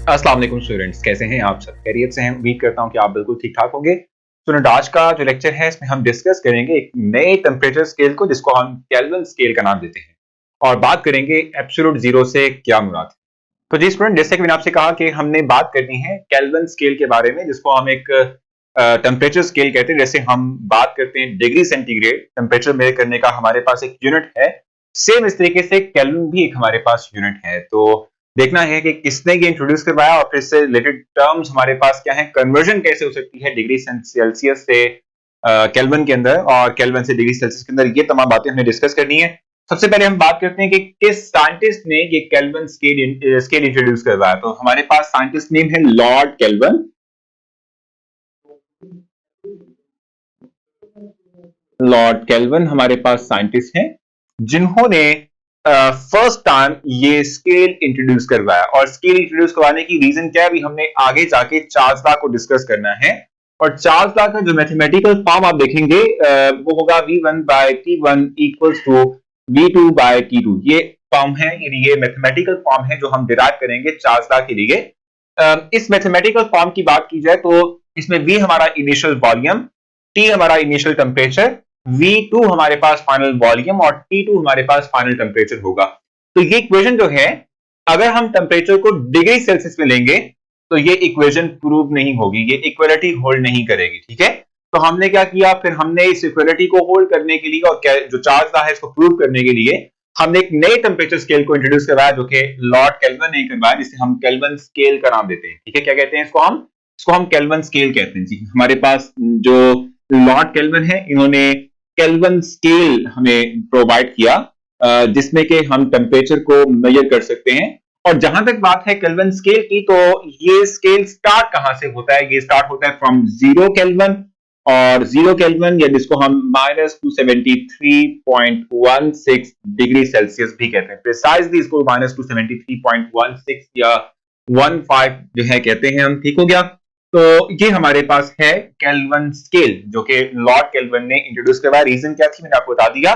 अस्सलाम वालेकुम स्टूडेंट्स, कैसे हैं आप सब? खैरियत से हैं? उम्मीद करता हूं कि आप बिल्कुल ठीक ठाक होंगे। स्टूडेंट, आज का जो लेक्चर है इसमें हम डिस्कस करेंगे एक नए टेम्परेचर स्केल को जिसको हम केल्विन स्केल का नाम देते हैं और बात करेंगे एब्सोल्यूट जीरो से क्या मुराद है। तो जी स्टूडेंट, जैसे कि मैंने आपसे कहा कि हमने बात करनी है केल्विन स्केल के बारे में जिसको हम एक टेम्परेचर स्केल कहते हैं। जैसे हम बात करते हैं डिग्री सेंटीग्रेड टेम्परेचर मेजर करने का हमारे पास एक यूनिट है, सेम इस तरीके से केल्विन भी एक हमारे पास यूनिट है। तो देखना है कि किसने ये इंट्रोड्यूस करवाया और फिर से रिलेटेड टर्म्स हमारे पास क्या है, कन्वर्जन कैसे हो सकती है डिग्री सेल्सियस से केल्विन के अंदर और केल्विन से डिग्री सेल्सियस के अंदर। ये तमाम बातें हमने डिस्कस करनी है। सबसे पहले हम बात करते हैं कि किस साइंटिस्ट ने ये केल्विन स्केल इंट्रोड्यूस करवाया। तो हमारे पास साइंटिस्ट नेम है लॉर्ड केल्विन। लॉर्ड केल्विन हमारे पास साइंटिस्ट हैं जिन्होंने फर्स्ट टाइम ये स्केल इंट्रोड्यूस करवाया। और स्केल इंट्रोड्यूस करवाने की रीजन क्या है, अभी हमने आगे जाके चार्ल्स लॉ को डिस्कस करना है। और चार्ल्स लॉ का जो मैथमेटिकल फॉर्म आप देखेंगे वो होगा V1 by T1 equals to V2 by T2। ये फॉर्म है, ये मैथमेटिकल फॉर्म है जो हम डिराइव करेंगे चार्ल्स लॉ के लिए। इस मैथमेटिकल फॉर्म की बात की जाए तो इसमें V हमारा इनिशियल वॉल्यूम, T हमारा इनिशियल टेम्परेचर, V2 हमारे पास फाइनल वॉल्यूम और T2 हमारे पास फाइनल टेम्परेचर होगा। तो ये इक्वेशन जो है, अगर हम टेम्परेचर को डिग्री सेल्सियस में लेंगे तो ये इक्वेशन प्रूव नहीं होगी, ये इक्वलिटी होल्ड नहीं करेगी। ठीक है, तो हमने क्या किया, फिर हमने इस इक्वलिटी को होल्ड करने के लिए और जो चार्ल्स लॉ है इसको प्रूव करने के लिए हमने एक नए टेम्परेचर स्केल को इंट्रोड्यूस करवाया जो कि लॉर्ड केल्विन ने करवाया, जिसे हम केल्विन स्केल का नाम देते हैं। ठीक है, क्या कहते हैं इसको हम केल्विन स्केल कहते हैं जी। हमारे पास जो लॉर्ड केल्विन है, इन्होंने केल्विन स्केल हमें प्रोवाइड किया जिसमें कि हम टेम्परेचर को मेजर कर सकते हैं। और जहां तक बात है केल्विन स्केल की, तो ये स्केल स्टार्ट कहां से होता है? ये स्टार्ट होता है फ्रॉम 0 केल्विन, और 0 केल्विन या जिसको हम -273.16 डिग्री सेल्सियस भी कहते हैं। प्रिसाइजली इसको -273.16 या 15 जो है कहते हैं हम। ठीक हो गया, तो ये हमारे पास है केल्विन स्केल जो कि लॉर्ड केल्विन ने इंट्रोड्यूस करवाया। रीजन क्या थी, मैंने आपको बता दिया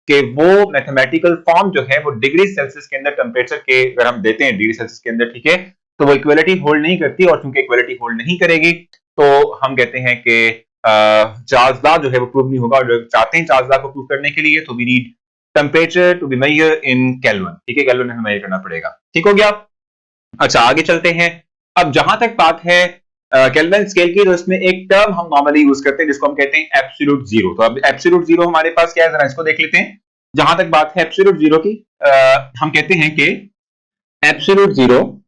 कि वो मैथमेटिकल फॉर्म जो है वो डिग्री सेल्सियस के अंदर टेम्परेचर के अगर हम देते हैं डिग्री सेल्सियस के अंदर, ठीक है, तो वो इक्वलिटी होल्ड नहीं करती। और चूंकि इक्वलिटी होल्ड नहीं करेगी तो हम कहते हैं कि चार्ल्स लॉ जो है वो प्रूव नहीं होगा। और जो चाहते हैं चार्ल्स लॉ को प्रूव करने के लिए तो we need temperature to be measure in kelvin. ठीक है, केल्विन में हमें मेजर करना पड़ेगा। ठीक हो गया, अच्छा आगे चलते हैं। अब जहां तक बात है केल्विन स्केल की, तो इसमें एक टर्म हम नॉर्मली यूज करते हैं जिसको हम कहते हैं एब्सोल्यूट जीरो। तो अब एब्सोल्यूट जीरो हमारे पास क्या है, जरा इसको देख लेते हैं। जहां तक बात है एब्सोल्यूट जीरो की, हम कहते हैं कि एब्सोल्यूट जीरो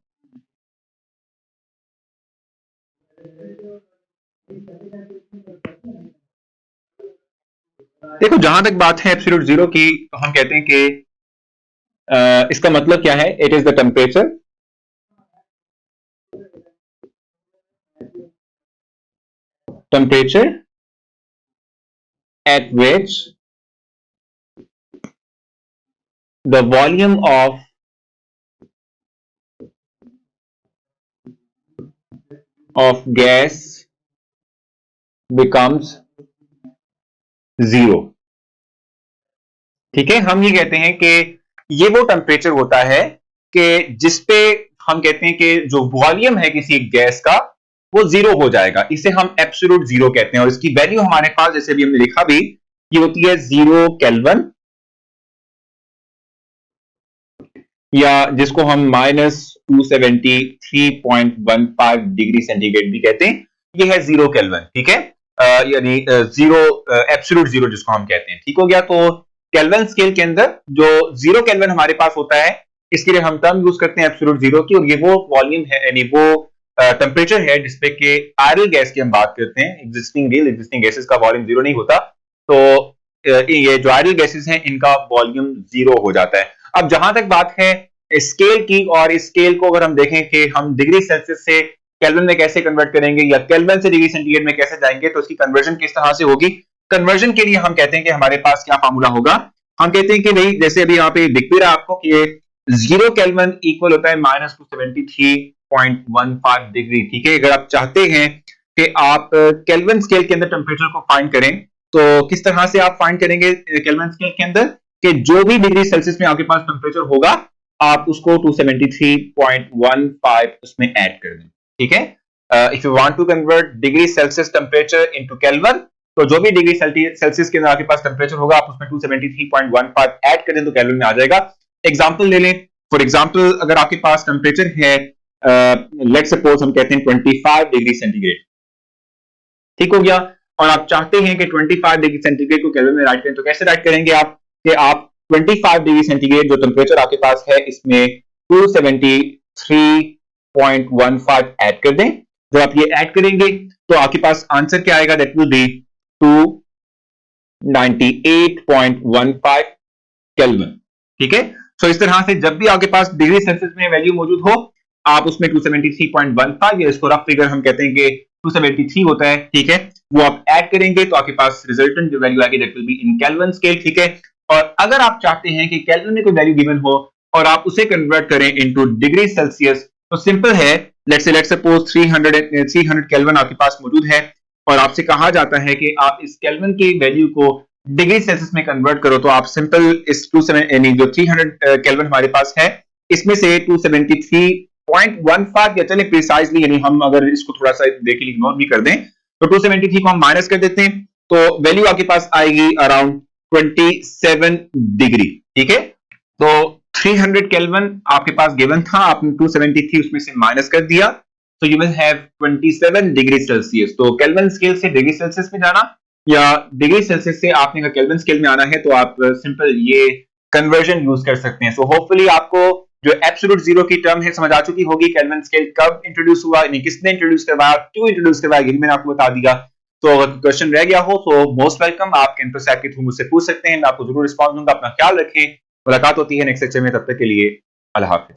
देखो, जहां तक बात है एब्सोल्यूट जीरो की, तो हम कहते हैं कि इसका मतलब क्या है, it is the temperature at which the volume of gas becomes zero। ठीक है, हम ये कहते हैं कि ये वो टेम्परेचर होता है कि जिसपे हम कहते हैं कि जो वॉल्यूम है किसी गैस का वो जीरो हो जाएगा। इसे हम एब्सोल्यूट जीरो कहते हैं। और इसकी वैल्यू हमारे पास, जैसे भी हमने लिखा भी, ये होती है 0 केल्विन, या जिसको हम -273.15 डिग्री सेंटीग्रेड भी कहते हैं। ये है 0 केल्विन। ठीक है, यानी जीरो, एब्सोल्यूट जीरो जिसको हम कहते हैं। ठीक हो गया, तो केल्विन स्केल के अंदर जो 0 केल्विन हमारे पास होता है, इसके लिए हम टर्म यूज करते हैं एब्सोल्यूट जीरो की। और ये वो वॉल्यूम है, यानी वो टेम्परेचर है जिसपे के आयरल गैस की हम बात करते हैं। एग्जिस्टिंग गैसेस का वॉल्यूम जीरो नहीं होता, तो ये जो आयरल गैसेस हैं इनका वॉल्यूम जीरो हो जाता है। अब जहां तक बात है स्केल की, और इस स्केल को अगर हम देखें कि हम डिग्री सेल्सियस से केल्विन में कैसे कन्वर्ट करेंगे या केल्विन से डिग्री सेंटीग्रेड में कैसे जाएंगे, तो इसकी कन्वर्जन किस तरह से होगी। कन्वर्जन के लिए हम कहते हैं कि हमारे पास क्या फार्मूला होगा। हम कहते हैं कि भाई, जैसे अभी यहाँ पे दिख भी रहा आपको कि ये 0 केल्विन इक्वल होता है -273.15 डिग्री। ठीक है, अगर आप चाहते हैं कि आप केल्विन स्केल के अंदर टेम्परेचर को फाइंड करें, तो किस तरह से आप फाइंड करेंगे केल्विन स्केल के अंदर, कि जो भी डिग्री सेल्सियस में आपके पास टेम्परेचर होगा आप उसको 273.15 उसमें ऐड कर दें, ठीक है। If you want to convert degree Celsius temperature into kelvin, तो जो भी डिग्री सेल्सियस के अंदर आपके पास टेम्परेचर होगा आप उसमें 273.15 ऐड कर दें तो केल्विन में आ जाएगा। एग्जांपल ले लें, फॉर एग्जांपल अगर आपके पास टेम्परेचर है लेट्स सपोज हम कहते हैं 25 डिग्री सेंटीग्रेड, ठीक हो गया, और आप चाहते हैं कि 25 डिग्री सेंटीग्रेड को केल्विन में राइट करें, तो कैसे राइट करेंगे आप कि आप 25 डिग्री सेंटीग्रेड जो टेम्परेचर आपके पास है इसमें 273.15 ऐड कर दें। जब आप ये ऐड करेंगे तो आपके पास आंसर क्या आएगा, दैट विल बी 298.15 केल्विन, ठीक है। सो इस तरह से जब भी आपके पास डिग्री सेल्सियस में वैल्यू मौजूद हो आप उसमें 273.15 या इसको रफ फिगर हम कहते हैं कि 273 होता है, ठीक है, वो आप ऐड करेंगे तो आपके पास रिजल्टेंट जो वैल्यू आएगी that will be in kelvin scale, ठीक है। और अगर आप चाहते हैं कि केल्विन में कोई वैल्यू गिवन हो और आप उसे कन्वर्ट करें इनटू डिग्री सेल्सियस, तो सिंपल है, लेट्स सपोज 300 केल्विन आपके पास मौजूद है और आपसे कहा जाता है कि आप इस केल्विन की वैल्यू को डिग्री सेल्सियस में कन्वर्ट करो, तो आप सिंपल इस 27 यानी जो 300 केल्विन हमारे पास है इसमें से 273.15 या चले प्रिसाइजली यानी हम अगर इसको थोड़ा सा देखिए इग्नोर भी कर दें तो 273 को हम माइनस कर देते हैं तो वैल्यू आपके पास आएगी अराउंड 27 डिग्री, ठीक है। तो 300 केल्विन आपके पास गिवन था, आपने 273 उसमें से माइनस कर दिया, तो you will have 27 degree Celsius. तो केल्विन स्केल से डिग्री सेल्सियस में जाना या डिग्री सेल्सियस से आपने अगर केल्विन स्केल में आना है तो आप सिंपल ये कन्वर्जन यूज कर सकते हैं। सो होपफुली आपको जो एब्सोल्यूट जीरो की टर्म है समझ आ चुकी होगी, केल्विन स्केल कब इंट्रोड्यूस हुआ, यानी किसने इंट्रोड्यूस करवाया, क्यों इंट्रोड्यूस करवाया, ये मैंने आपको बता दिया। तो अगर क्वेश्चन रह गया हो तो मोस्ट वेलकम, आप कैंपस ऐप के थ्रू मुझसे पूछ सकते हैं, मैं आपको जरूर रिस्पॉन्स दूंगा। अपना ख्याल रखें, मुलाकात होती है नेक्स्ट लेक्चर में, तब तक के लिए अल्लाह हाफिज।